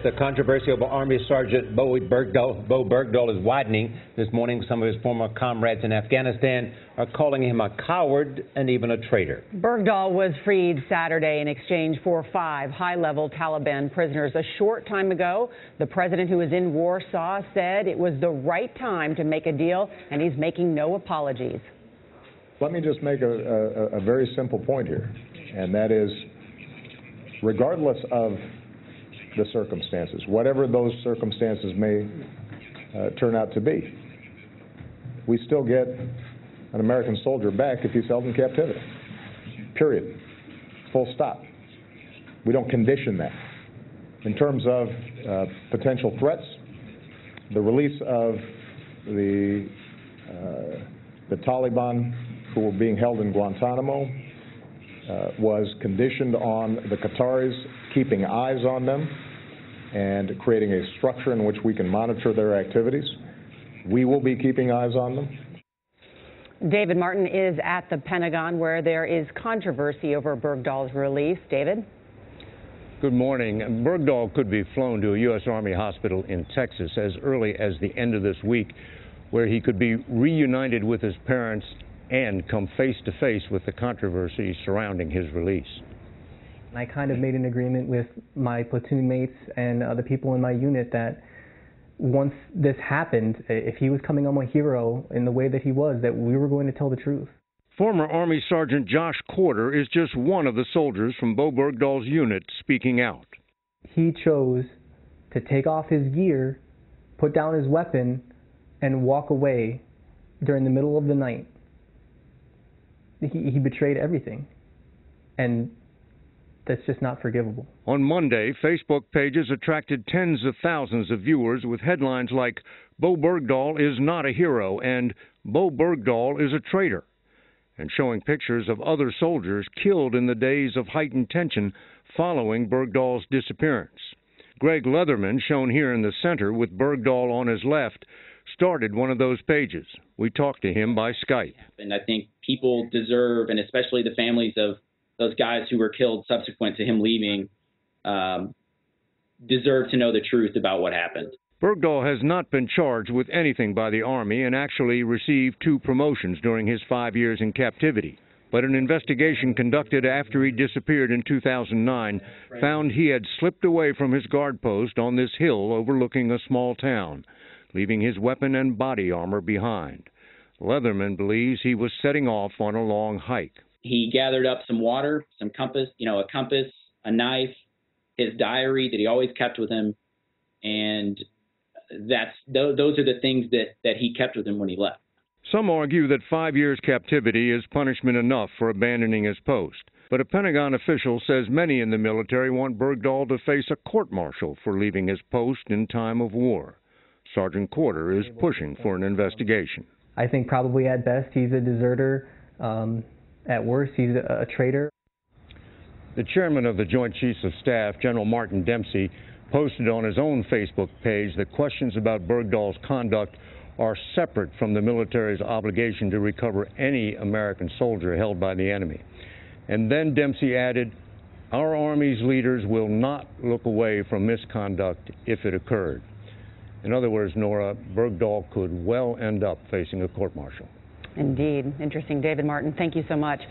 The controversy over Army Sergeant Bowe Bergdahl is widening. This morning, some of his former comrades in Afghanistan are calling him a coward and even a traitor. Bergdahl was freed Saturday in exchange for 5 high-level Taliban prisoners. A short time ago, the president, who was in Warsaw, said it was the right time to make a deal, and he's making no apologies. Let me just make a very simple point here, and that is, regardless of the circumstances, whatever those circumstances may turn out to be, we still get an American soldier back if he's held in captivity. Period. Full stop. We don't condition that. In terms of potential threats, the release of the Taliban who were being held in Guantanamo was conditioned on the Qataris keeping eyes on them and creating a structure in which we can monitor their activities. We will be keeping eyes on them. David Martin is at the Pentagon, where there is controversy over Bergdahl's release. David? Good morning. Bergdahl could be flown to a U.S. Army hospital in Texas as early as the end of this week, where he could be reunited with his parents and come face to face with the controversy surrounding his release. I kind of made an agreement with my platoon mates and other people in my unit that once this happened, if he was coming on my hero in the way that he was, that we were going to tell the truth. Former Army Sergeant Josh Corder is just one of the soldiers from Bowe Bergdahl's unit speaking out. He chose to take off his gear, put down his weapon, and walk away during the middle of the night. He betrayed everything, and that's just not forgivable. On Monday, Facebook pages attracted tens of thousands of viewers with headlines like, "Bowe Bergdahl is not a hero," and "Bowe Bergdahl is a traitor," and showing pictures of other soldiers killed in the days of heightened tension following Bergdahl's disappearance. Greg Leatherman, shown here in the center with Bergdahl on his left, started one of those pages. We talked to him by Skype. And I think people deserve, and especially the families of those guys who were killed subsequent to him leaving, deserve to know the truth about what happened. Bergdahl has not been charged with anything by the Army and actually received 2 promotions during his 5 years in captivity. But an investigation conducted after he disappeared in 2009 found he had slipped away from his guard post on this hill overlooking a small town, leaving his weapon and body armor behind. Leatherman believes he was setting off on a long hike. He gathered up some water, some compass, a compass, a knife, his diary that he always kept with him, and those are the things that he kept with him when he left. Some argue that 5 years captivity is punishment enough for abandoning his post. But a Pentagon official says many in the military want Bergdahl to face a court-martial for leaving his post in time of war. Sergeant Corder is pushing for an investigation. I think probably at best he's a deserter. At worst, he's a traitor. The chairman of the Joint Chiefs of Staff, General Martin Dempsey, posted on his own Facebook page that questions about Bergdahl's conduct are separate from the military's obligation to recover any American soldier held by the enemy. And then Dempsey added, "Our Army's leaders will not look away from misconduct if it occurred." In other words, Nora, Bergdahl could well end up facing a court-martial. Indeed. Interesting. David Martin, thank you so much.